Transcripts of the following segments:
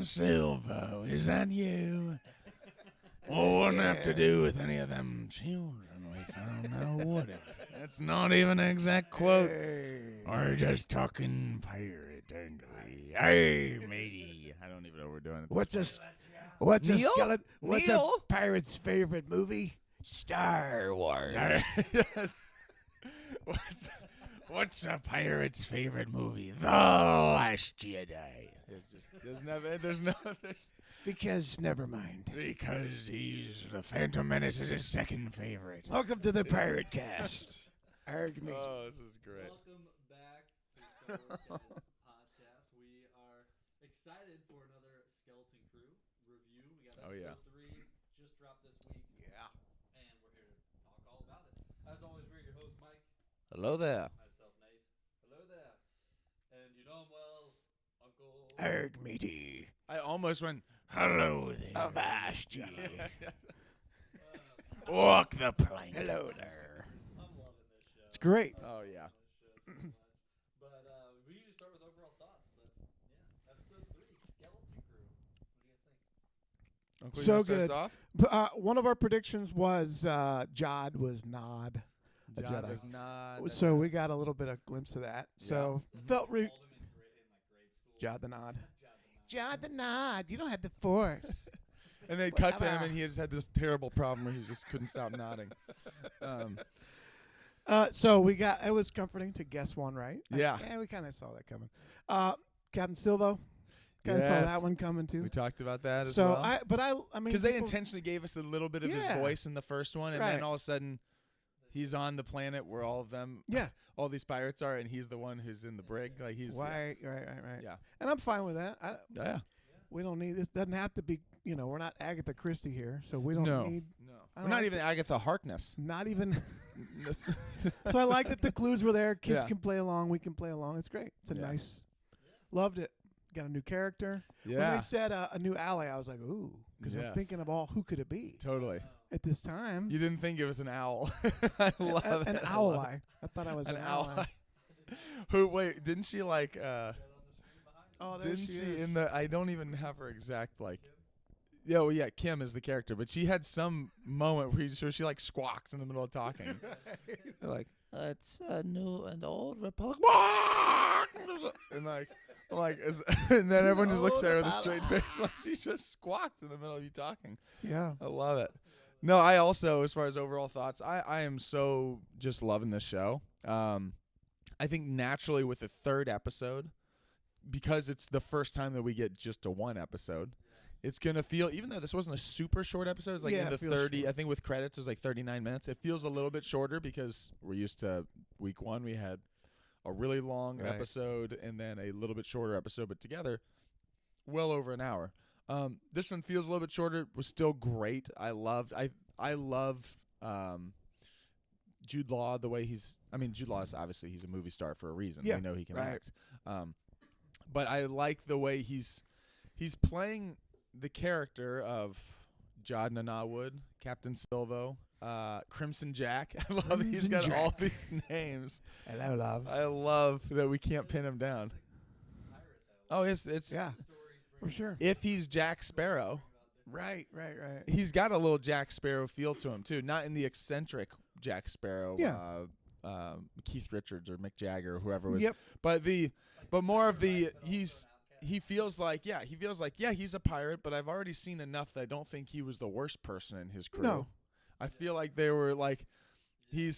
Silvo, is that you? Well, wouldn't have to do with any of them children we found now, would it? That's not even an exact quote. We're just talking pirate, aren't we? Hey, matey. I don't even know what we're doing. What's Neil? a skeleton? What's a Neil? pirate's favorite movie? Star Wars. Yes. What's a pirate's favorite movie? The Last Jedi. Because never mind. Because the Phantom Menace is his second favorite. Welcome to the Pirate Cast. Arg me. Oh, this is great. Welcome back to Star Wars Podcast. We are excited for another Skeleton Crew review. We got episode 3 just dropped this week. Yeah. And we're here to talk all about it. As always, we're your host, Mike. Hello there. Myself, Nate. Hello there. And you know him well, Uncle. Arg matey. I almost went, hello there. Avast ye. Walk the plank. Hello there. I'm loving this show. It's great. Oh, yeah. But we usually start with overall thoughts. But yeah, episode 3, Skeleton Crew. What do you guys think? Uncle, So you wanna start us good. off? One of our predictions was Jod was Nod. A John Jedi. does not. So we got a little bit of glimpse of that. So felt Called him in grade school. Jod the Nod. Jod the Nod. You don't have the Force. And they cut to him, and he just had this terrible problem where he just couldn't stop nodding. So we got. It was comforting to guess one right. Yeah. Yeah, we kind of saw that coming. Captain Silvo. Kind of saw Yes. that one coming too. We talked about that as So well. I mean, Because they people- intentionally gave us a little bit of his Yeah. voice in the first one, and Right. then all of a sudden, he's on the planet where all of them, Yeah. all these pirates are, and he's the one who's in the brig. Like he's Right. Yeah. And I'm fine with that. Yeah. We don't need this. Doesn't have to be. We're not Agatha Christie here, so we don't No. need. No. I We're don't not like even Agatha Harkness. Not even. So I like that the clues were there. Kids Yeah. can play along. We can play along. It's great. It's a Yeah. nice. Loved it. Got a new character. When Yeah. they said a new ally, I was like, ooh, because I'm Yes. thinking of all who could it be Totally. at this time. You didn't think it was an owl. I love An it. I owl love eye. I thought I was it. an An ally. owl. Who? Wait, didn't she like? Oh, there Didn't she she is. in the? I don't even have her exact like. Yeah, well, yeah, Kim is the character, but she had some moment where she like squawks in the middle of talking. They're like, it's a new and old republic, and and then everyone just looks at her with a straight face, like she just squawked in the middle of you talking. Yeah. I love it. No, I also, as far as overall thoughts, I am so just loving this show. I think naturally with the third episode, because it's the first time that we get just a one episode, it's going to feel, even though this wasn't a super short episode, it's like Yeah, in the it feels 30, short. I think with credits it was like 39 minutes. It feels a little bit shorter because we're used to week 1, we had a really long Right. episode and then a little bit shorter episode, but together, well over an hour. This one feels a little bit shorter, was still great. I love Jude Law, the way Jude Law is obviously, he's a movie star for a reason. Yeah, We know he can right. act. But I like the way he's playing the character of Jod Nanawood, Captain Silvo, Crimson Jack. I love that he's Crimson got all Jack. these names. Hello, love. I love that we can't pin him down. Oh, it's Yeah, for sure. if he's Jack Sparrow, Right. he's got a little Jack Sparrow feel to him too. Not in the eccentric Jack Sparrow, Yeah. Keith Richards or Mick Jagger or whoever was. Yep. But more of the he feels like he's a pirate, but I've already seen enough that I don't think he was the worst person in his crew. No. I feel like they were like he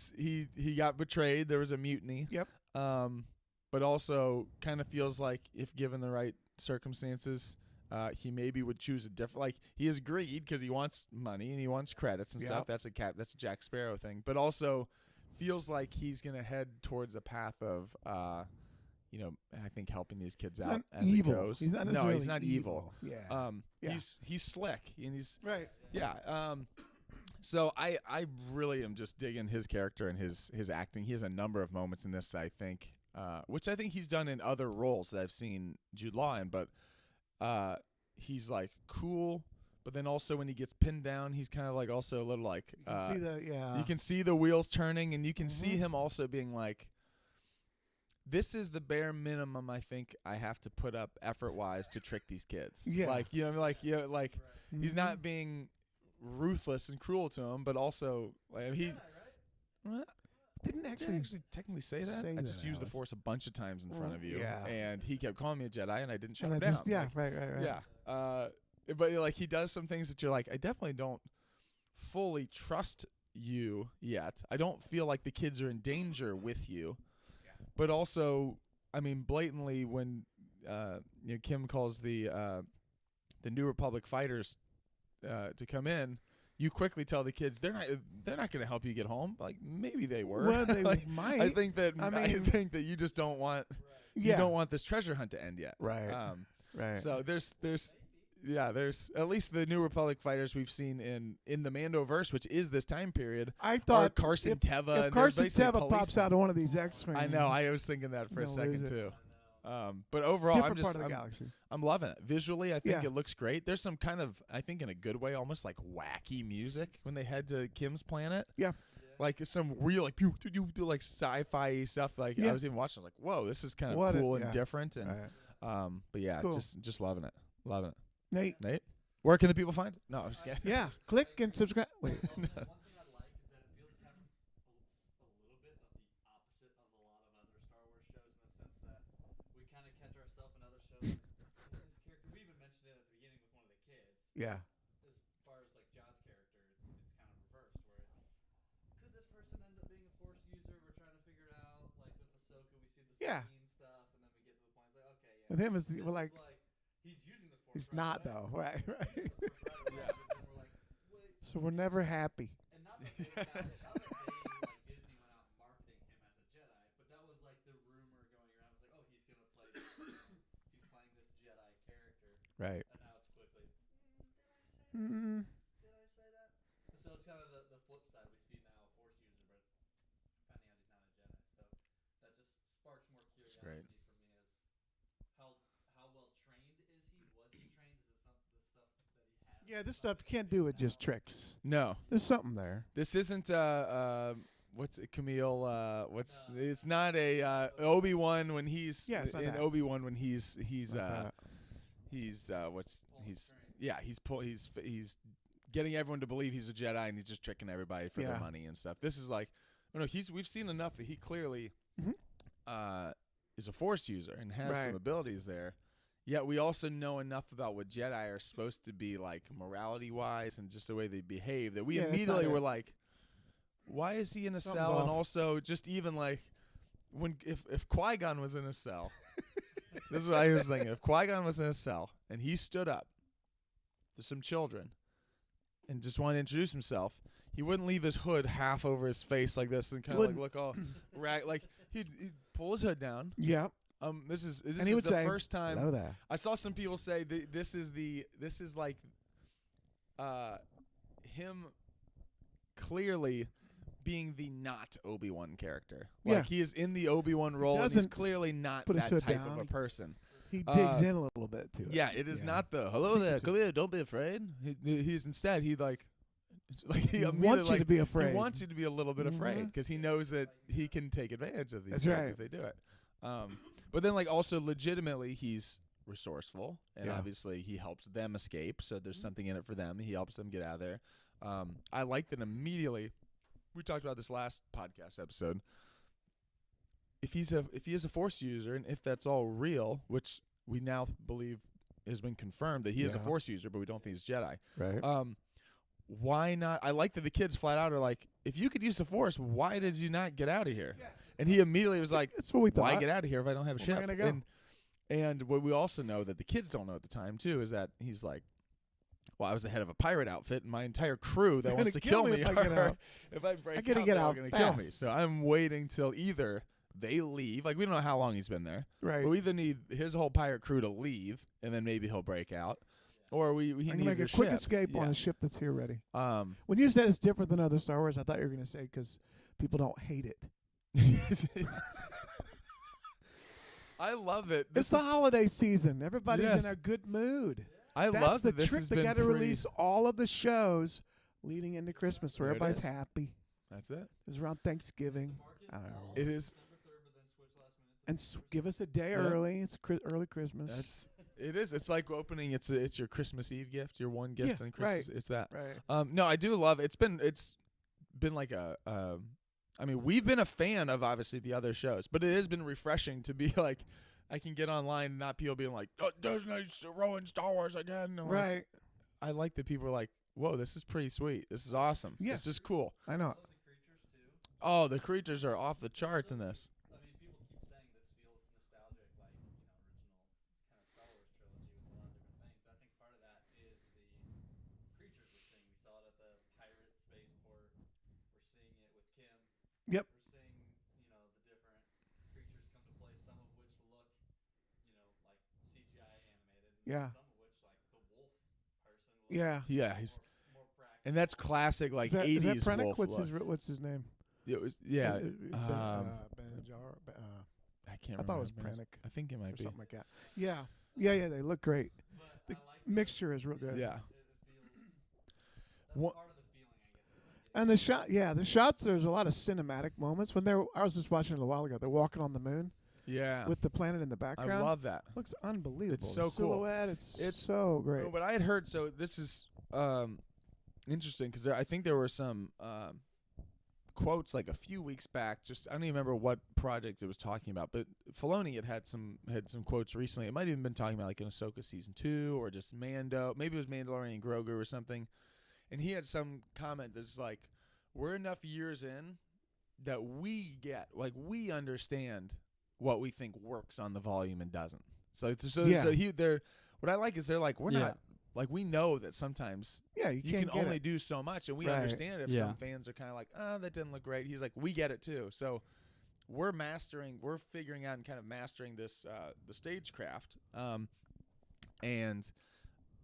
got betrayed. There was a mutiny. Yep. But also kind of feels like if given the right circumstances, he maybe would choose a different. Like he is greed because he wants money and he wants credits and stuff. Yep. That's a Jack Sparrow thing. But also feels like he's gonna head towards a path of, I think helping these kids He's out not as evil. it goes. He's not no, necessarily he's not evil. Yeah. Yeah. He's slick and he's Right. yeah. So I really am just digging his character and his acting. He has a number of moments in this, I think, which I think he's done in other roles that I've seen Jude Law in, but he's like cool, but then also when he gets pinned down, he's kind of like also a little like See the you can see the wheels turning, and you can see him also being like, this is the bare minimum I think I have to put up effort-wise to trick these kids. Yeah. Like, you know, like, you know, like he's Mhm. not being ruthless and cruel to him, but also like, he well, Didn't I actually. didn't actually technically say that. say I just that, used the Alex. Force a bunch of times in front of you, Yeah. and he kept calling me a Jedi, and I didn't shut And him I down. just, yeah, Like, right. yeah. But like he does some things that you're like, I definitely don't fully trust you yet. I don't feel like the kids are in danger with you. But also, I mean, blatantly when you know, Kim calls the New Republic fighters to come in, you quickly tell the kids they're not going to help you get home. Like maybe they were. Well, they Like, might. I think that I I mean- think that you just don't want Yeah. you don't want this treasure hunt to end yet. Right. Right. So there's at least the New Republic fighters we've seen in the Mandoverse, which is this time period. I Or thought Carson Teva. if and Carson they're basically Teva pops policemen. out of one of these X-wings, I know. I was thinking that for a No, second lose it. too. But overall, different I'm part of the I'm, galaxy. I'm loving it. Visually, I think Yeah. it looks great. There's some kind of, I think in a good way, almost like wacky music when they head to Kim's planet. Yeah. Like it's some real like pew, pew, pew, like sci-fi stuff. Like Yeah. I was even watching. I was like, whoa, this is kind of What a- cool and yeah. different. And Right. but yeah, cool. just loving it. Loving it. Nate. Nate, where can the people find it? No, I'm just kidding. Yeah. Click and subscribe. Wait. One thing I like is that it feels kind of a little bit of the opposite of a lot of other Star Wars shows in the sense that we kind of catch ourselves in other shows. Like, is this character? We even mentioned it at the beginning with one of the kids. Yeah. As far as like John's character, it's kind of reversed, where it's could this person end up being a Force user? We're trying to figure it out. Like with Ahsoka, we see the Yeah. Sabine stuff, and then we get to the point. It's like, okay, yeah. With him, this we're like, is like he's using the Force. he's right not away. though. Right. Right. He's using the Force right away, but then we're like, wait. So we're never happy. And not that they, not that they, like Disney went out marketing him as a Jedi, but that was like the rumor going around. It was like, oh, he's gonna play, he's playing this Jedi character, Right. and now it's quickly, Mm. did I say that? And so it's kind of the flip side. We see now a Force user, but finding out he's not a Jedi. So that just sparks more That's curiosity great. for me as how well trained is he? Was he trained? Is it some the stuff that he has? Yeah. This stuff can't do it just tricks. No, There's something there. this isn't what's it, Camille? It's not a Obi-Wan when he's Yeah, it's not in that. Obi-Wan when he's Like he's getting everyone to believe he's a Jedi and he's just tricking everybody for their Yeah. money and stuff. This is like, no, we've seen enough that he clearly Mhm. is a Force user and has some Right. abilities there. Yet we also know enough about what Jedi are supposed to be like morality-wise and just the way they behave that we Yeah, that's not immediately it. were like, why is he in a Something's cell? And off. also just even like when if Qui-Gon was in a cell, this is what I was thinking. If Qui-Gon was in a cell and he stood up to some children and just wanted to introduce himself, he wouldn't leave his hood half over his face like this and kind of like Wouldn't. look all like he'd pull his hood down. Yeah. This is And he would the say, first time Hello there. I saw some people say this is like him clearly being the not Obi-Wan character. Yeah. Like he is in the Obi-Wan role and he's doesn't clearly not put his that hood type of down. a person. He digs in a little bit to it. Yeah, it is Yeah. not the hello Secret there, to- come here, don't be afraid. He's instead he like he He immediately, wants you like, to be afraid. He wants you to be a little bit afraid Mhm. because he knows that he can take advantage of these That's kids right. if they do it. But then like also legitimately he's resourceful and Yeah. obviously he helps them escape. So there's something in it for them. He helps them get out of there. I like that immediately. We talked about this last podcast episode. If he is a Force user and if that's all real, which we now believe has been confirmed that he is a Yeah. Force user, but we don't think he's Jedi. Right. Why not? I like that the kids flat out are like, if you could use the Force, why did you not get out of here? And he immediately was like, That's what we thought. why get out of here if I don't have a Where am I ship? gonna go? And what we also know that the kids don't know at the time too is that he's like, well, I was the head of a pirate outfit, and my entire crew that They're wants gonna to kill kill me me if I get are, out. if I break I gotta out, get they're out going to kill me. fast. So I'm waiting till either they leave, like we don't know how long he's been there, Right. but we either need his whole pirate crew to leave, and then maybe he'll break out, or he I can need make the a quick ship. escape on Yeah. a ship that's here ready. Um, When you said it's different than other Star Wars, I thought you were going to say because people don't hate it. I love it. It's This the is- holiday season. Everybody's Yes. in a good mood. I That's love the that this trick. has They been got to pretty- release all of the shows leading into Christmas where There it everybody's is. happy. That's it. It was around Thanksgiving. I don't know. It is. And give us a day Yeah. early. It's early Christmas. It is. It's like opening. It's your Christmas Eve gift. Your one gift Yeah, on Christmas. right. It's that. right. No, I do love. It's been like a. I mean, we've been a fan of obviously the other shows, but it has been refreshing to be like, I can get online and not people being like, oh, Disney's ruined Star Wars again. And Right. Like, I like that people are like, whoa, this is pretty sweet. This is awesome. Yeah. This is cool. I know. Love the creatures too. Oh, the creatures are off the charts in this. I mean, people keep saying this feels nostalgic, like original kind of Star Wars trilogy with a lot of different things. I think part of that is the creatures we're seeing. We saw it at the pirate spaceport. We're seeing it with Kim. Yep. We're seeing, the different creatures come to play. Some of which look, like CGI animated. Yeah. Some of which, like the wolf person. Looks Yeah. Yeah, he's more practical. and that's classic like Is that 80s Prentick? wolf look. What's his name? It was yeah. Benjar. I can't I remember. thought it was his name. Prentick I think it might or be. something like that. Yeah. Yeah. They look great. But The I like mixture is real good. Yeah. It feels. That's What- part of the feeling, I guess. And the shots. There's a lot of cinematic moments when I was just watching it a while ago. They're walking on the moon Yeah. with the planet in the I background. love that. Looks unbelievable. It's The so cool. silhouette. It's so great. No, but I had heard. So this is interesting because I think there were some quotes like a few weeks back. Just I don't even remember what project it was talking about, but Filoni had some quotes recently. It might have even been talking about like an Ahsoka season 2 or just Mando. Maybe it was Mandalorian and Grogu or something. And he had some comment that's like, "We're enough years in that we understand what we think works on the volume and doesn't." So they're what I like is they're like, we're not like, we know that sometimes Yeah, you you can can't get only it. do so much, and we Right. understand if Yeah. some fans are kind of like, oh, that didn't look great. He's like, we get it too. So we're figuring out and kind of mastering this the stagecraft. And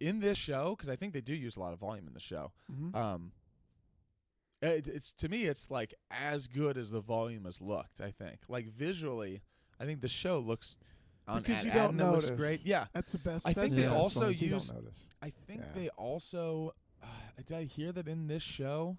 in this show, because I think they do use a lot of volume in the show, Mhm. it's to me it's like as good as the volume has looked. I think like visually, I think the show looks on Because you Ad don't Adden, it looks notice. great. Yeah, That's the best. I think that's they the best also ones you use- don't notice. I think Yeah. they also did I hear that in this show.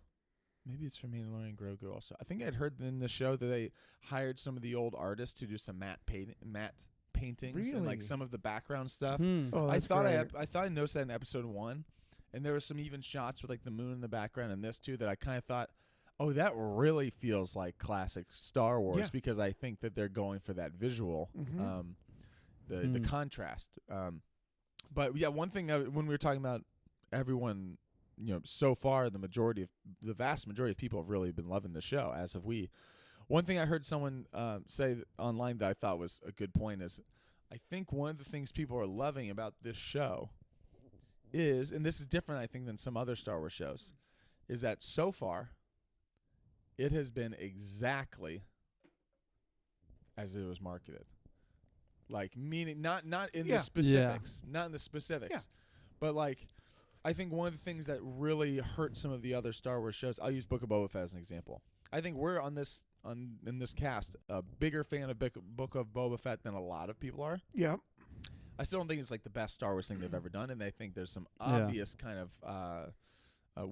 Maybe it's from Mandalorian Grogu also. I think I'd heard in the show that they hired some of the old artists to do some matte paintings and like Really? some of the background stuff. Oh, I that's thought great. I thought I noticed that in episode 1, and there was some even shots with like the moon in the background in this too that I kind of thought, oh, that really feels like classic Star Wars Yeah. because I think that they're going for that visual, Mhm. the contrast. But yeah, one thing when we were talking about everyone, so far the vast majority of people have really been loving the show, as have we. One thing I heard someone say online that I thought was a good point is, I think one of the things people are loving about this show is, and this is different I think than some other Star Wars shows, is that so far it has been exactly as it was marketed. Like, meaning not in Yeah. the specifics, not in the specifics, Yeah. but like, I think one of the things that really hurt some of the other Star Wars shows, I'll use Book of Boba Fett as an example. I think we're in this cast a bigger fan of Book of Boba Fett than a lot of people are. Yeah. I still don't think it's like the best Star Wars thing they've ever done, and I think there's some Yeah. obvious kind of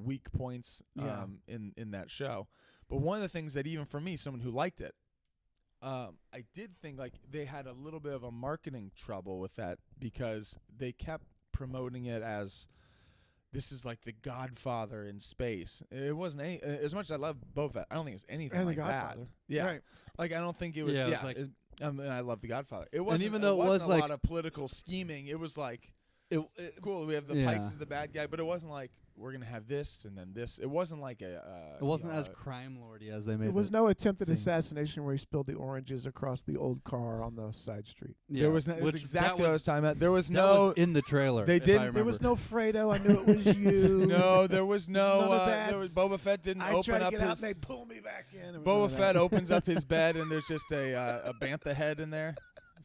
weak points Yeah. in that show. But one of the things that even for me, someone who liked it, I did think like they had a little bit of a marketing trouble with that because they kept promoting it as this is like the Godfather in space. It wasn't any as much as I love Boba Fett. I don't think it's anything And the like that. Godfather. Yeah, Right. like I don't think it was. Yeah, Yeah, it was like- and I love the Godfather. It wasn't. even though it it wasn't was a like- lot of political scheming. It was like It cool. We have the Yeah. Pikes as the bad guy, but it wasn't like we're gonna have this and then this. It wasn't like it wasn't as crime lordy as they made There was it. no attempted seem. assassination where he spilled the oranges across the old car on the side street. Yeah, There was no, which it's exactly that what I was talking about. There was that no. was in the trailer. They if I didn't- There was remember. no Fredo. I knew it was you. no, there was no. None of that. There was Boba Fett didn't I open tried to up get his. out and they pull me back in. There was none Boba of that. Fett opens up his bed and there's just a bantha head in there.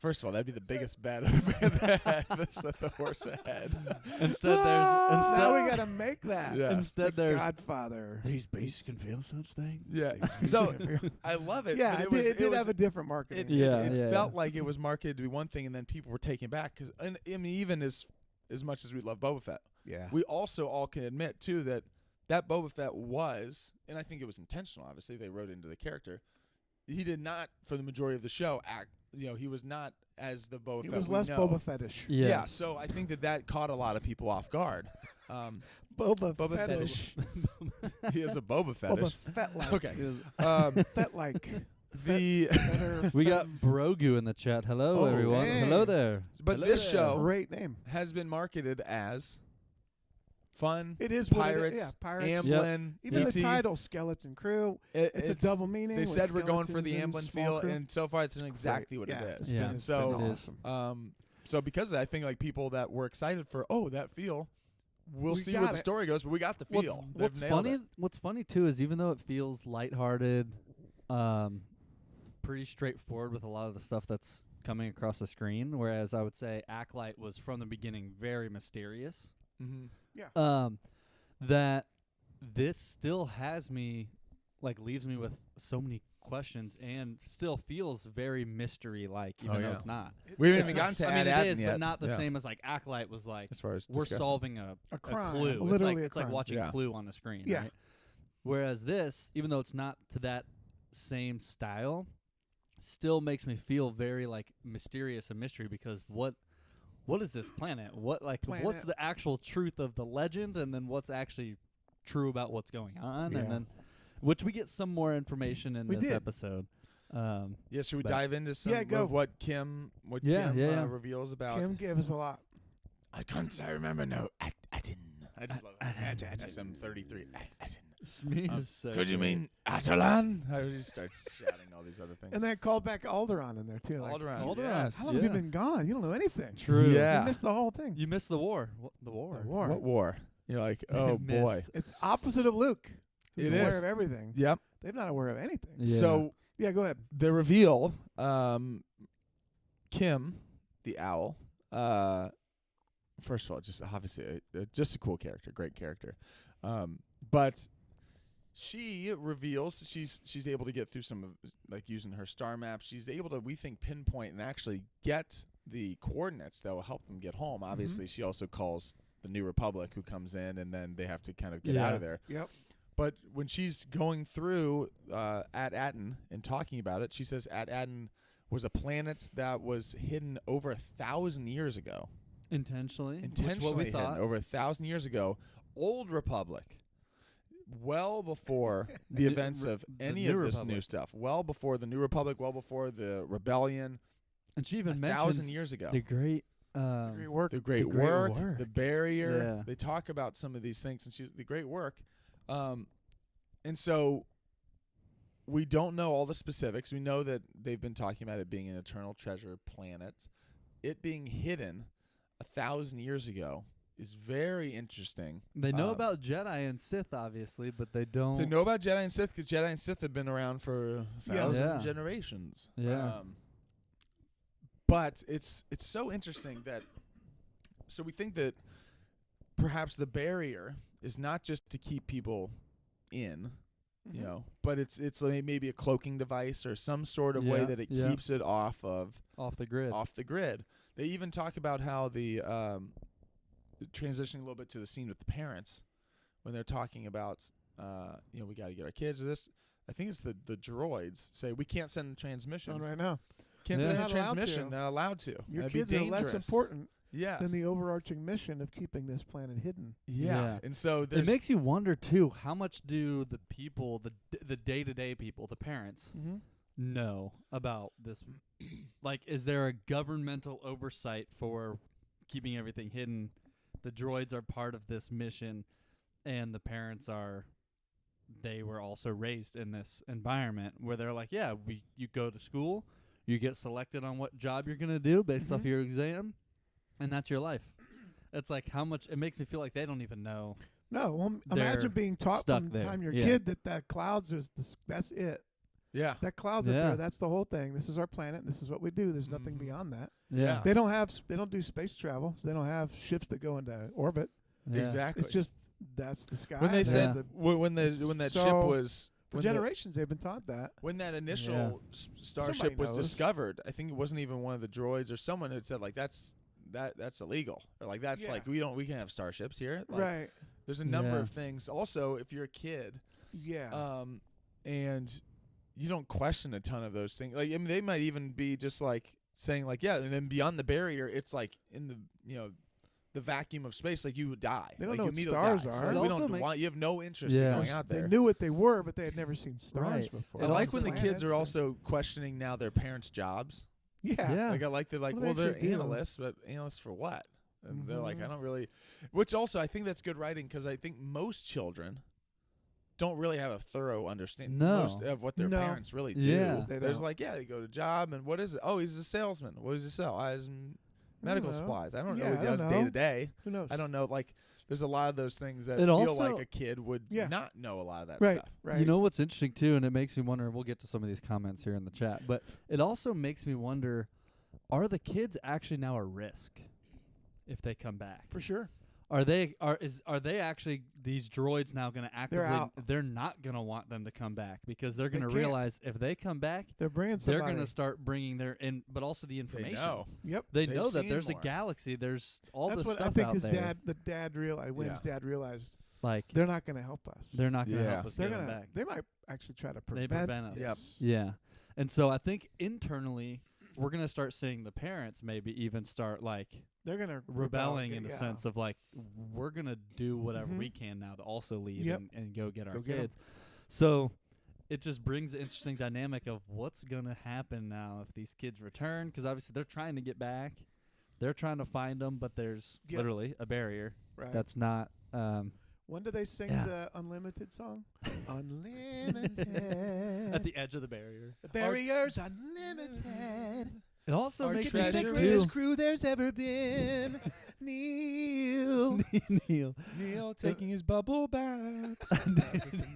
First of all, that'd be the biggest bed of a bantha head. That's the horse head. Instead, Now we there's gotta make that. Yeah. instead The there's Godfather. these beasts can feel such things. Yeah. So I love it. Yeah, but it did was, have a different marketing. It felt like it was marketed to be one thing, and then people were taken back because, I mean, even as much as we love Boba Fett, yeah. we also all can admit too that Boba Fett was, and I think it was intentional. Obviously, they wrote into the character, he did not for the majority of the show act. He was not as the Boba He Fett was we less know. Boba Fettish. Yes. Yeah, so I think that caught a lot of people off guard. Boba Fetish. He has a Boba fetish. Boba Fett-like. Okay. Fett-like. The We got Brogu in the chat. Hello, Oh, everyone. hey. Hello there. But Hello this there. show Great name. has been marketed as fun. It is Pirates, What it is. Yeah, Pirates. Amblin, Even E.T. the title, Skeleton Crew. It's a double meaning. They with said we're going for skeletons the and Amblin small feel, crew. and so far it's exactly what Yeah, it is. it's been- it's So, been it is. awesome. So because of that, I think like people that were excited for that feel, we'll We see got where the it. story goes, but we got the feel. They've What's nailed funny? it. What's funny too is even though it feels lighthearted, pretty straightforward with a lot of the stuff that's coming across the screen, whereas I would say Acolyte was from the beginning very mysterious. Mm-hmm. That this still has me, leaves me with so many questions and still feels very mystery-like, even though yeah. it's not. We haven't It's even not- gotten to I mean, Ad it is, yet. but not the Yeah. same as Acolyte was as far as we're discussing. solving a crime, clue. literally a It's like crime. watching Yeah. Clue on the screen. Yeah. Right? Whereas this, even though it's not to that same style, still makes me feel very mysterious and mystery because what is this planet? What's Planet. the actual truth of the legend, and then what's actually true about what's going on, Yeah. and then which we get some more information in We this did. episode. Yeah, should we But- dive into some Yeah, go. of what Kim Yeah, yeah. reveals about? Kim gave us a lot. I can't say I remember no Atin. I just love it. SM33 Atin. Could you mean Atalan? I would just start shouting all these other things. And then called back Alderaan in there, too. Like, Alderaan, Alderaan. yes. how long have you been gone? You don't know anything. True. Yeah. You missed the whole thing. You missed the war. The war. The war. What war? You're like, oh boy. Missed. It's opposite of Luke. He's It aware is. of everything. Yep. They're not aware of anything. Yeah. So Yeah, go ahead. the reveal, Kim, the owl. First of all, just obviously just a cool character, great character. But she reveals she's able to get through some of using her star map. She's able to, we think, pinpoint and actually get the coordinates that will help them get home. Obviously, she also calls the New Republic, who comes in, and then they have to kind of get out of there. Yep. But when she's going through At Aten and talking about it, she says At Aten was a planet that was hidden over 1,000 years ago. Intentionally. Which Intentionally what we hidden thought. over 1,000 years ago. Old Republic. Well before the events of the any New of this Republic. new stuff. Well before the New Republic. Well before the Rebellion. And she even 1,000 mentions years ago. the great. Great work. The great, great work, work. the barrier. Yeah. They talk about some of these things, and she's the great work. And so we don't know all the specifics. We know that they've been talking about it being an eternal treasure planet. It being hidden 1,000 years ago is very interesting. They know about Jedi and Sith, obviously, but they don't. They know about Jedi and Sith because Jedi and Sith have been around for 1,000 Yeah. generations. Yeah. But it's so interesting that, so we think that perhaps the barrier is not just to keep people in, you know, but it's like maybe a cloaking device or some sort of way Yeah, that it yeah. keeps it off off the grid. the grid. They even talk about how the transitioning a little bit to the scene with the parents when they're talking about we got to get our kids to this. I think it's the droids say we can't send a transmission. On right now. Can't Yeah. send They're a not allowed transmission. to. Not allowed to. Your That'd kids be are dangerous. less important Yes. than the overarching mission of keeping this planet hidden. Yeah. Yeah. And so It there's makes you wonder too. How much do the people, the day-to-day people, the parents, Mm-hmm. know about this? Is there a governmental oversight for keeping everything hidden? The droids are part of this mission, and the parents are. They were also raised in this environment where they're like, yeah, you go to school, you get selected on what job you're gonna do based off Mhm. your exam, and that's your life. It's like how much it makes me feel like they don't even know. No, well, They're imagine being taught stuck from the there. time you're a Yeah. kid that clouds is that's it. yeah. That clouds up Yeah. there. That's the whole thing. This is our planet. This is what we do. There's nothing Mhm. beyond that. Yeah. They don't do space travel. So they don't have ships that go into orbit. Yeah. Exactly. It's just that's the sky. when they that's said the, when it's that ship so- was for when generations they've been taught that. when that initial starship Somebody was knows. discovered, I think it wasn't even one of the droids or someone had said that's illegal. Or that's Yeah. we can't have starships here. Like, Right. There's a number Yeah. of things. Also, if you're a kid, Yeah. and you don't question a ton of those things. Like, I mean, they might even be just like saying like, yeah, and then beyond the barrier, it's like in the the vacuum of space, like you would die. They don't like, know you what immediately stars die. are. So It we also don't want. You have no interest Yeah. in going out They there. knew what they were, but they had never seen stars Right. before. I It like also when the Planets kids are and- also questioning now their parents' jobs. Yeah. Like I like they're like, What do well, they they're actually do? analysts, but analysts for what? And they're like, I Mhm. don't really. Which also, I think that's good writing because I think most children don't really have a thorough understanding most No. of what their No. parents really do. Yeah. They There's don't. like, yeah, they go to job, and what is it? Oh, he's a salesman. What does he sell? Medical know. supplies. I don't know Yeah, what he I don't does know. day to day. Who knows? I don't know. Like, there's a lot of those things that It feel also- like a kid would Yeah. not know a lot of that Right. stuff. Right. You know what's interesting too, and it makes me wonder. We'll get to some of these comments here in the chat, but it also makes me wonder: are the kids actually now a risk if they come back? for sure. Are they actually these droids now going to actively? out. They're not going to want them to come back because they're They going to can't. realize if they come back, They're bringing they're somebody. going to start bringing their but also the They information. know. Yep. They They've know that seen there's more. a galaxy. There's all That's this what stuff I think out his there. the dad realized. William's dad realized Like they're not going to help us. they're not going to Yeah. help us They're get them gonna. back. They might actually try to They prevent. prevent us. Yep. Yeah. And so I think internally we're going to start seeing the parents maybe even start like They're going to rebelling in the sense of like we're going to do whatever Mhm. we can now to also leave Yep. and go get our Go get 'em. kids. So it just brings the interesting dynamic of what's going to happen now if these kids return because obviously they're trying to get back. They're trying to find them, but there's Yep. literally a barrier right. that's not When do they sing Yeah. the Unlimited song? Unlimited. at the edge of the barrier. The barrier's unlimited. It also Our makes me treasure think is too. Greatest crew there's ever been. Neil. Neil. Neil taking his bubble baths.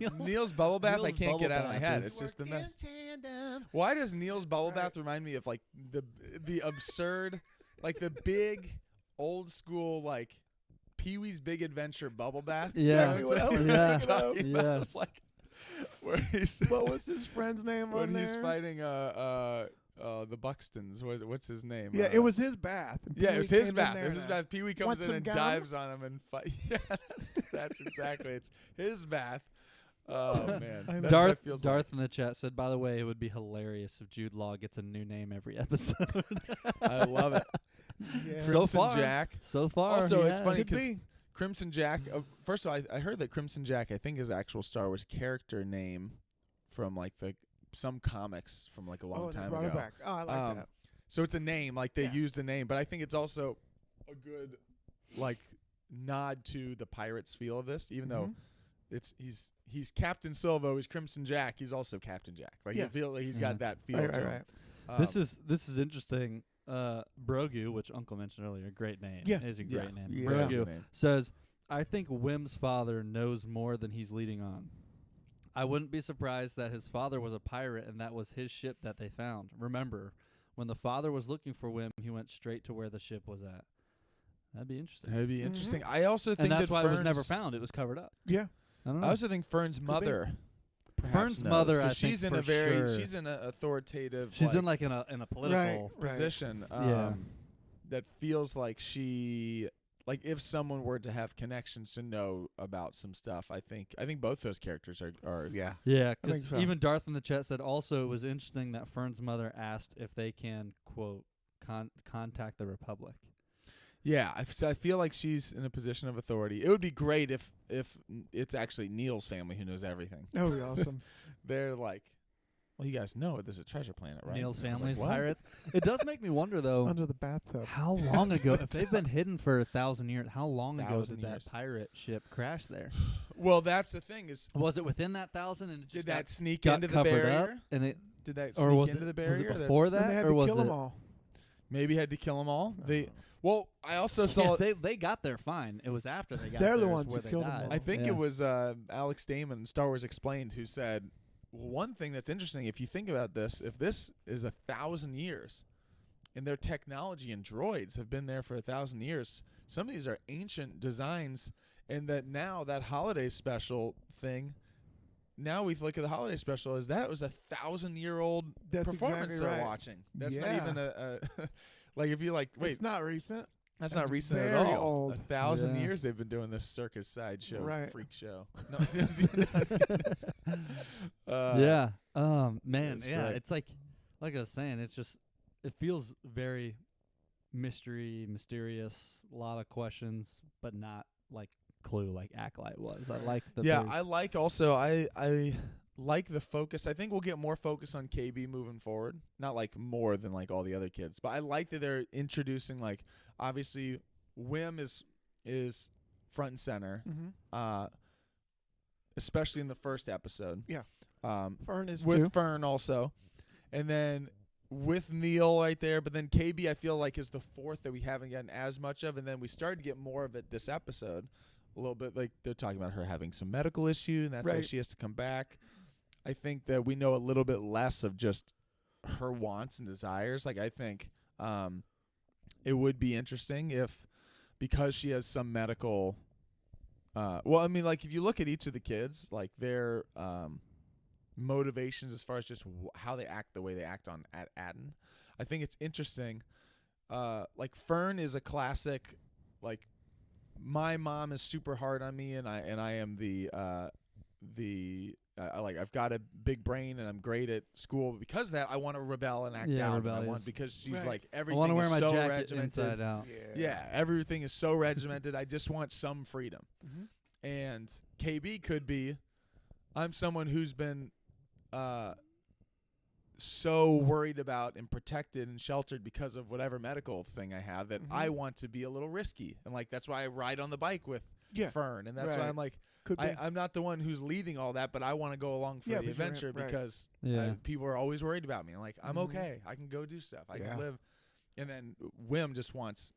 Neil's- Neil's bubble bath, I Neil's can't get bubble out of my bath head. is- It's just the Work in mess. tandem. Why does Neil's bubble Right. bath remind me of like the absurd, like the big, old school like Pee-wee's Big Adventure bubble bath? Yeah. You know what I'm Yeah. talking about? Yes. Like where he's What was his friend's name on when there? he's fighting the Buxtons. What's his name? Yeah, it was his bath. and Yeah, it was Pee-wee his came in bath. there It was his and, bath. Pee-wee want comes in some and gum? dives on him and fight. Yeah, that's exactly. It's his bath. Oh man, I know. That's what Darth it feels Darth in the chat said, by the way, it would be hilarious if Jude Law gets a new name every episode. like. I love it. Yeah. So Crimson far. Jack. So far, Also, he it's has. funny Could 'cause be. Crimson Jack. First of all, I heard that Crimson Jack, I think, is actual Star Wars character name from like some comics from like a long Oh, and they time brought ago. it back. Oh, I like that. So it's a name, like they Yeah. used the name, but I think it's also a good like nod to the Pirates feel of this, even though Mhm. he's Captain Silvo, he's Crimson Jack, he's also Captain Jack. Like Yeah. you feel like he's Yeah. got that feel Right, to right, him. right. This is interesting. Brogu, which Uncle mentioned earlier, great name. Yeah. Is a Yeah. great name. Yeah. Brogu Good name. says, I think Wim's father knows more than he's leading on. I wouldn't be surprised that his father was a pirate and that was his ship that they found. Remember, when the father was looking for Wim, he went straight to where the ship was at. That'd be interesting. That'd be Mhm. interesting. I also think And that's that why it was never Fern's- found. It was covered up. Yeah. I don't know. I also think Fern's be. mother. perhaps Fern's knows, mother, 'cause I she's think in a for very sure. she's in an authoritative She's like, in like in a political Right. position Yeah. that feels like she like if someone were to have connections to know about some stuff, I think both those characters are Yeah. Yeah, I because think so. even Darth in the chat said also it was interesting that Fern's mother asked if they can, quote, contact the Republic. Yeah, I feel like she's in a position of authority. It would be great if it's actually Neil's family who knows everything. That would be awesome. They're like, well, you guys know there's a treasure planet, right? Neil's And I was family's like, what? pirates. It does make me wonder, though, Under the bathtub. how long ago, if they've been hidden for 1,000 years, how long ago 1,000 did that years. pirate ship crash there? Well, that's the thing is, Was it within that 1,000 and it just did got, that sneak got into the covered barrier? up? And it, Did that or sneak was into it, the barrier? was it before Then that, they had or to was kill it? them all. Maybe had to kill them all. Well, I also saw. Yeah, they got there fine. It was after they got They're there the is ones where who they killed 'em died. all. I think Yeah. it was Alex Damon, Star Wars Explained, who said, well, one thing that's interesting, if you think about this, if this is 1,000 years, and their technology and droids have been there for 1,000 years, some of these are ancient designs, and that now that holiday special thing, now we look at the holiday special as that was 1,000-year-old That's performance exactly they're right. watching. That's Yeah. not even a like if you like wait. It's not recent. That's That's not recent at very all. old. 1,000 Yeah. years they've been doing this circus sideshow Right. freak show. No, Yeah. Man, It's yeah, great. it's like I was saying, it feels very mysterious, a lot of questions, but not like Clue, like Acolyte was. I like that. Yeah, there's- I like also I like the focus. I think we'll get more focus on KB moving forward. Not like more than like all the other kids, but I like that they're introducing like obviously Wim is front and center. Mm-hmm. Especially in the first episode. Yeah. Um Fern is with too. Fern also. And then with Neil right there, but then KB I feel like is the fourth that we haven't gotten as much of, and then we started to get more of it this episode. A little bit like they're talking about her having some medical issue, and that's why Right. she has to come back. I think that we know a little bit less of just her wants and desires. Like I think it would be interesting if, because she has some medical well, I mean, like if you look at each of the kids, like their motivations as far as just how they act, the way they act on at Aden, I think it's interesting. Like Fern is a classic, like my mom is super hard on me, and I am like I've got a big brain and I'm great at school. But because of that, I want to rebel and act Yeah, out. And I rebellious. want because she's Right. like I everything want to wear is my so jacket regimented. inside out. Yeah, everything is so regimented. I just want some freedom. Mm-hmm. And KB could be, I'm someone who's been so worried about and protected and sheltered because of whatever medical thing I have that Mhm. I want to be a little risky. And like that's why I ride on the bike with Yeah. Fern. And that's why Right. I'm like, Could be. I'm not the one who's leading all that, but I want to go along for Yeah, the but you're adventure right. because Yeah. people are always worried about me. I'm like, I'm Mhm. okay. I can go do stuff. I Yeah. can live. And then Wim just wants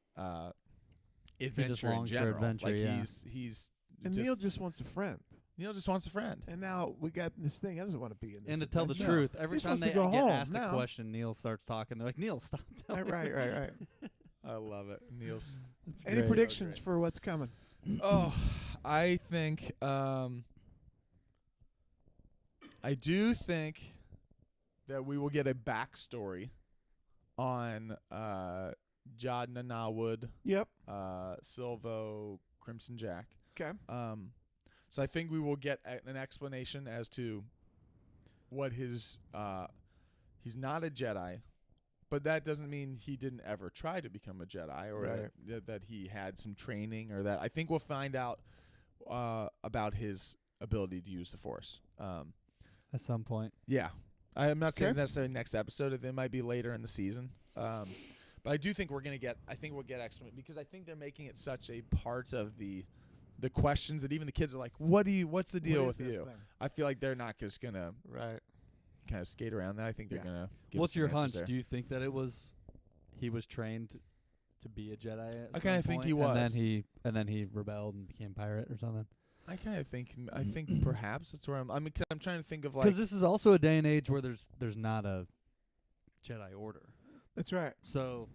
adventure in longs for general. adventure, like yeah. he's and Neil just wants a friend. Neil just wants a friend. And now we got this thing. I doesn't want to be in this. And to tell the adventure. truth, every He time wants they to go get home asked now. a question, Neil starts talking. They're like, Neil, stop telling Right. I love it. Neil's. Any great. predictions So for what's coming? Oh, I think I do think that we will get a backstory on Jodna Nawood, Yep. Silvo, Crimson Jack. Okay. So I think we will get an explanation as to what his he's not a Jedi, but that doesn't mean he didn't ever try to become a Jedi or Right. that he had some training or that. I think we'll find out about his ability to use the Force. at some point. Yeah. I'm not saying Okay. necessarily next episode. It might be later in the season. But I do think we're going to get – I think we'll get explanation because I think they're making it such a part of the questions that even the kids are like, what's the deal What with is this you? thing? I feel like they're not just going to Right. kind of skate around that. I think they're Yeah. going to give What's us some your answers hunch? there. Do you think that he was trained to be a Jedi? At I kinda some think point, he was. and then he rebelled and became pirate or something. I kind of think perhaps that's where I'm – cause I'm trying to think of like Because this is also a day and age where there's not a Jedi Order. That's right. So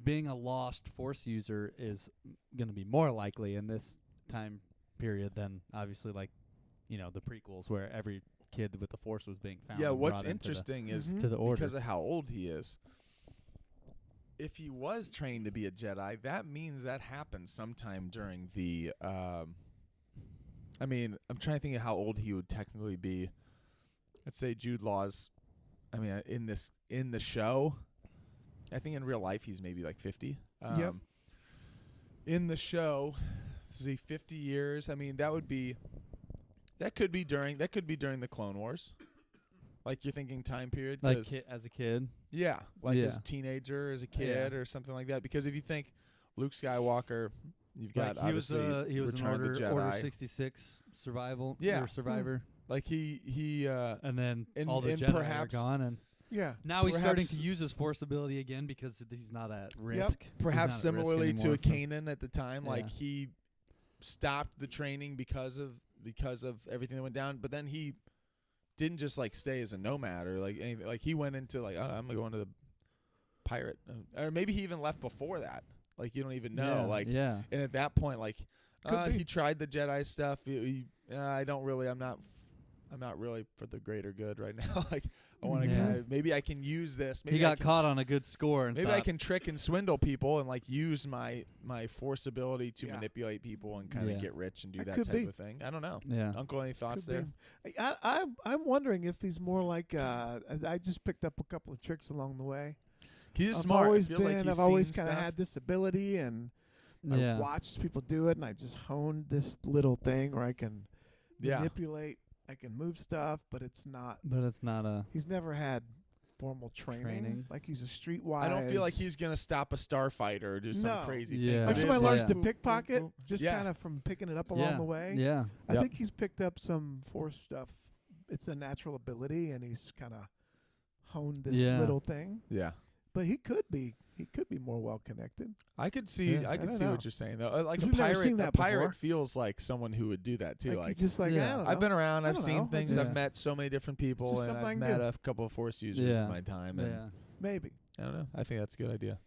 being a lost Force user is going to be more likely in this time period than obviously like, the prequels where every kid with the Force was being found. yeah, and what's brought into the- interesting is Mhm. to the Order. because of how old he is. If he was trained to be a Jedi, that means that happened sometime during the. I'm trying to think of how old he would technically be. Let's say Jude Law's. In the show, I think in real life he's maybe like 50. Yep. In the show, see 50 years. That would be. That could be during the Clone Wars. Like you're thinking time period, like 'cause- as a kid. yeah, like as Yeah. a teenager, as a kid, or something like that. Because if you think Luke Skywalker, you've got Like he was obviously he was an Return of the Order Jedi. 66 survival Yeah. or survivor, Like he and then and- all the and Jedi perhaps- are gone, and Yeah. now he's starting perhaps- to use his Force ability again because he's not at risk. He's perhaps not at risk similarly to anymore a from- Kanan at the time, like Yeah. he stopped the training because of everything that went down. But then he didn't just like stay as a nomad or like anything. Like he went into like I'm going to the pirate, or maybe he even left before that. Like you don't even know. Yeah, Like yeah. and at that point, like Could be. he tried the Jedi stuff. I don't really. I'm not I'm not really for the greater good right now. Like, I want to Yeah. kind of, maybe I can use this. Maybe He I got can caught on a good score and Maybe I thought, can trick and swindle people and like use my force ability to Yeah. manipulate people and kind of Yeah. get rich and do That that could type be. of thing. I don't know. Yeah. Uncle, any thoughts Could there? be. I'm wondering if he's more like I just picked up a couple of tricks along the way. He's I've smart. It always feels like been. he's I've always seen kind of stuff. had this ability, and Yeah. I watched people do it, and I just honed this little thing where I can Yeah. manipulate. I can move stuff, but it's not. But it's not a. He's never had formal training. Like he's a streetwise. I don't feel like he's gonna stop a starfighter or do some No. crazy Yeah. thing. like It somebody is learns like- to pickpocket just Yeah. kind of from picking it up along Yeah. the way. Yeah. I Yep. think he's picked up some force stuff. It's a natural ability, and he's kind of honed this Yeah. little thing. Yeah. But he could be more well connected. I could see. Yeah. I could don't see know. what you're saying though. Like 'Cause a we've never pirate. seen A that pirate before. feels like someone who would do that too. Like, Like he's just like Yeah. I don't know. I've been around. I I've don't seen know. things. just- I've met so many different people, just and something I I've can met do. a couple of force users Yeah. in my time. And Yeah. maybe. I don't know. I think that's a good idea.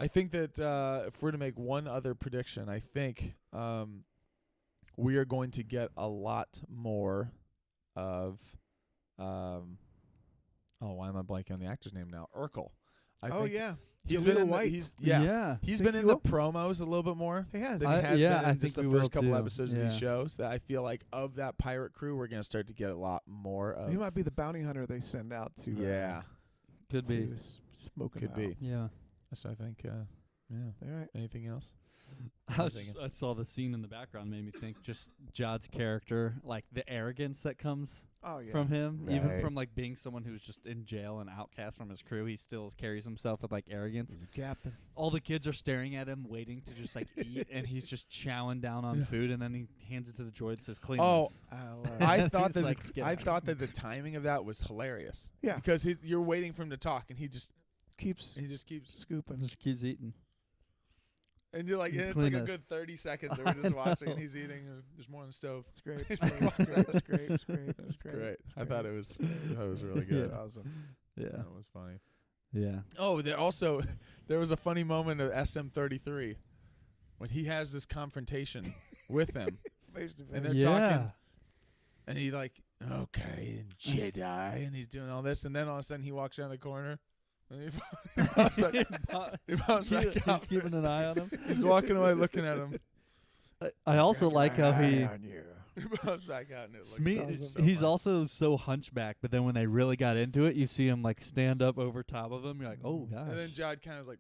I think that if we're to make one other prediction, I think we are going to get a lot more of. Why am I blanking on the actor's name now? Urkel. I Oh think yeah. he's Jaleel been in White. He's Yeah. He's Think been he in the will? promos a little bit more He has. than he has yeah, been I in just think the we will first couple too. episodes of these Yeah. shows. That I feel like of that pirate crew, we're gonna start to get a lot more of. He might be the bounty hunter they send out to. Yeah, Could to be. smoke him could out. be. Yeah. So I think. Yeah. All right. Anything else? I saw the scene in the background made me think just Jod's character, like the arrogance that comes Oh yeah. from him, even Right. from like being someone who's just in jail and outcast from his crew, he still carries himself with like arrogance. He's a captain. All the kids are staring at him, waiting to just like eat, and he's just chowing down on Yeah. food, and then he hands it to the droid and says, "Clean Oh, this." I thought He's that like, "Get I out." thought that the timing of that was hilarious. Yeah. Because you're waiting for him to talk, and he just keeps keeps, scooping. Just keeps eating. and you're like, He's and it's like a clean as- good 30 seconds that we're just watching, and he's eating. There's more on the stove. Scrape, It's scrape, like, scrape, scrape, scrape, That's scrape. great. I Great. thought it was really good. That's awesome. Yeah. That was funny. Yeah. Oh, there was a funny moment of SM33 when he has this confrontation with them, Face to and face. they're talking, and he like, okay, and Jedi, and he's doing all this, and then all of a sudden he walks around the corner, and he pops back out. He's keeping an eye on him. He's walking away, looking at him. I also like how he. He pops back out, and it looks awesome. so He's funny. also so hunchback, but then when they really got into it, you see him like stand up over top of him. You're like, oh gosh. And then Jod kind of like,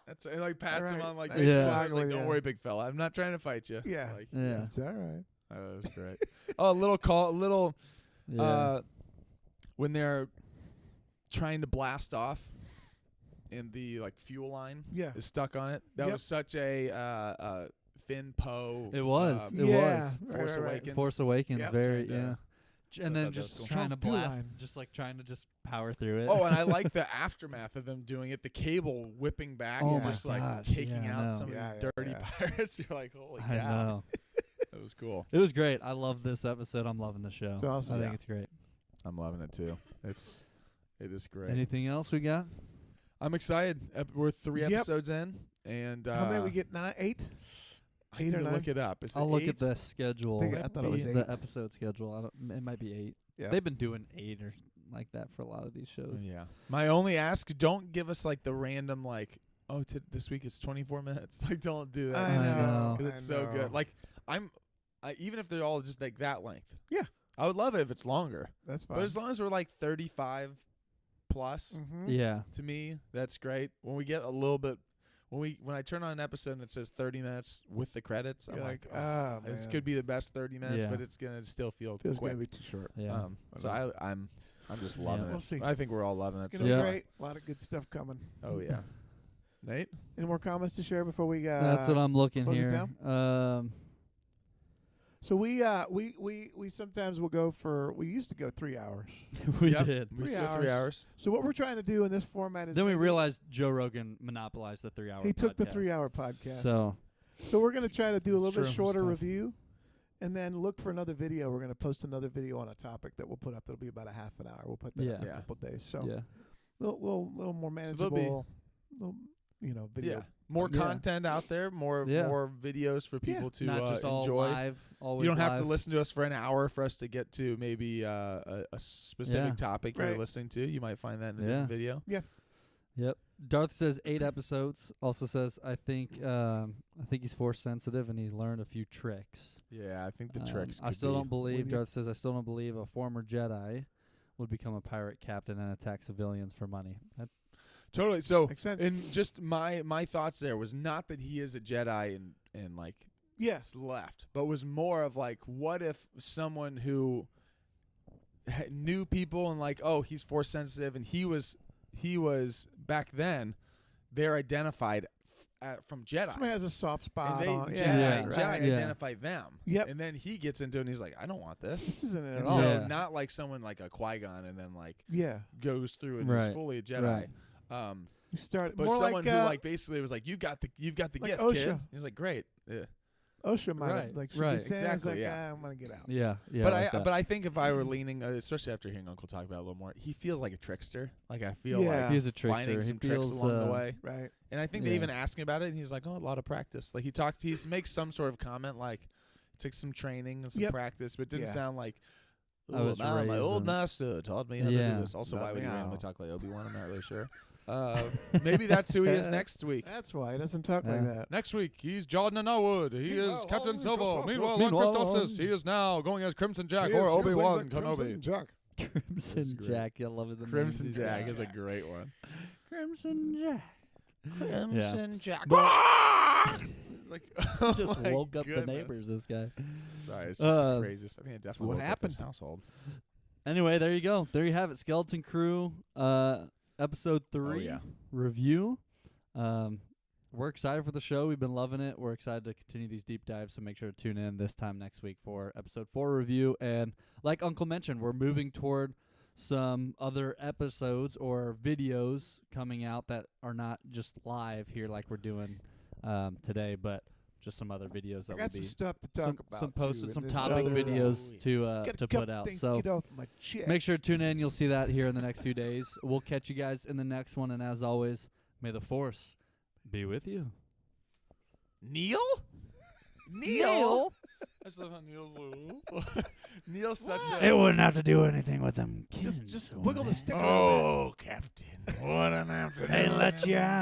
that's and like pats him Alright. on like, Yeah. basically, I was like, Yeah. don't worry, big fella, I'm not trying to fight you. Yeah. Like, Yeah. It's all right. Oh, that was great. Oh, a little Yeah. when they're trying to blast off and the like fuel line Yeah. is stuck on it. That Yep. was such a Finn Poe. It was. It yeah. Force Awakens. Force Awakens, Yep. very And, yeah. I And thought then that was just cool. trying to Strong fuel blast, line. just like trying to just power through it. Oh, and I like the aftermath of them doing it. The cable whipping back Oh and my just like gosh, taking yeah, I out know. some of Yeah, these yeah, dirty yeah. pirates. You're like, holy I cow. know. That was cool. It was great. I love this episode. I'm loving the show. It's awesome. I think Yeah. it's great. I'm loving it too. It is great. Anything else we got? I'm excited. We're 3 Yep. episodes in, and How many we get? 8? I need 8 or to 9? look it up. Is it I'll look 8? at the schedule. I thought it was 8. The episode schedule. I don't. It might be 8. Yeah. They've been doing 8 or like that for a lot of these shows. Yeah. My only ask: don't give us like the random like, oh, this week it's 24 minutes. Like, don't do that. I know. Because it's I so know. good. Like, even if they're all just like that length. Yeah. I would love it if it's longer. That's fine. But as long as we're like 35 plus, Mhm. Yeah. to me, that's great. When we get a little bit, when I turn on an episode and it says 30 minutes with the credits, I'm You're like, ah, this man. could be the best 30 minutes, Yeah. but it's gonna still feel Feels quick. gonna be too short. Yeah. So I'm just loving We'll it. see. I think we're all loving it. It's So gonna Yeah. be far. great. A lot of good stuff coming. Oh yeah, Nate. Any more comments to share before we That's what I'm looking close it here. So we sometimes will go for. We used to go 3 hours. We Yep. did. We 3 still 3 hours. hours. So what we're trying to do in this format is Then we maybe- realized Joe Rogan monopolized the 3 hour. he took the podcast. 3 hour podcast. So we're gonna try to do a It's little bit true. It's shorter tough. review, and then look for another video. We're gonna post another video on a topic that we'll put up. That'll be about a half an hour. We'll put that up in Yeah. a couple days. So Oh. yeah. little more So there'll be- manageable. Little, video. Yeah. More Yeah. content out there, more Yeah. more videos for people to Not just all enjoy. live. Always You don't have to live. listen to us for an hour for us to get to maybe a specific Yeah. topic Right. you're listening to. You might find that in a Yeah. different video. Yep. Darth says 8 episodes. Also says I think he's force sensitive and he's learned a few tricks. Yeah, I think the tricks. I could still be- don't believe. with you. Darth says I still don't believe a former Jedi would become a pirate captain and attack civilians for money. Totally. So, Makes sense. and just my thoughts there was not that he is a Jedi and like Yes. left, but was more of like, what if someone who knew people and like, oh, he's force sensitive, and he was back then, they're identified from Jedi. Somebody has a soft spot And on. Jedi, Yeah. Jedi right. Yeah. identify them. Yep. And then he gets into it and he's like, I don't want this. This isn't it at And all. so Yeah. not like someone like a Qui-Gon and then like Yeah. goes through and Right. is fully a Jedi. Right. He started But more someone like, who like basically was like, you've got the like gift, kid. OSHA. He's like, great. Yeah. OSHA might Right, have like she right. gets in, it's Exactly, like, yeah. I'm gonna get out. Yeah. Yeah. But I think if I were leaning, especially after hearing Uncle talk about it a little more, he feels like a trickster. Like I feel Yeah. like he's a trickster. finding some he tricks feels, along the way. Right. And I think they Yeah. even ask him about it, and he's like, "Oh, a lot of practice." Like he makes some sort of comment, like it took some training and some Yep. practice, but it didn't Yeah. sound like. I was "Oh, my raised old in-" master taught me how to Yeah. do this. Also, Not why would he me randomly how. talk like Obi-Wan? I'm not really sure. Maybe that's who he is next week. That's why he doesn't talk like Yeah. that. Next week, he's Jordan and Norwood. He is Meanwhile, Captain on Silver. Christophsis. Meanwhile, on Meanwhile, Christophsis, he is now going as Crimson Jack or Obi-Wan Kenobi. Jack. Crimson great. Jack. I love it. The Crimson names he's Jack got. is a great one. Crimson Jack. Crimson Jack. Like, oh Just my woke up the goodness. neighbors. This guy. Sorry, it's just the Uh, craziest. I think it definitely what woke up happened? this household. Anyway, there you go. There you have it. Skeleton Crew, episode 3 Oh, yeah. review. We're excited for the show. We've been loving it. We're excited to continue these deep dives, so make sure to tune in this time next week for episode 4 review. And like Uncle mentioned, we're moving toward some other episodes or videos coming out that are not just live here like we're doing today, but just some other videos that I will got some be stuff to talk about. some too, posted, in some this topic other- videos to Got a to couple put out. things So to get off my chest. make sure to tune in. You'll see that here in the next few days. We'll catch you guys in the next one. And as always, may the Force be with you. Neil? Neil? I just love how Neil's Neil's such a. It wouldn't have to do anything with them. Just wiggle the stick. Oh, Captain. What an afternoon. They let you out.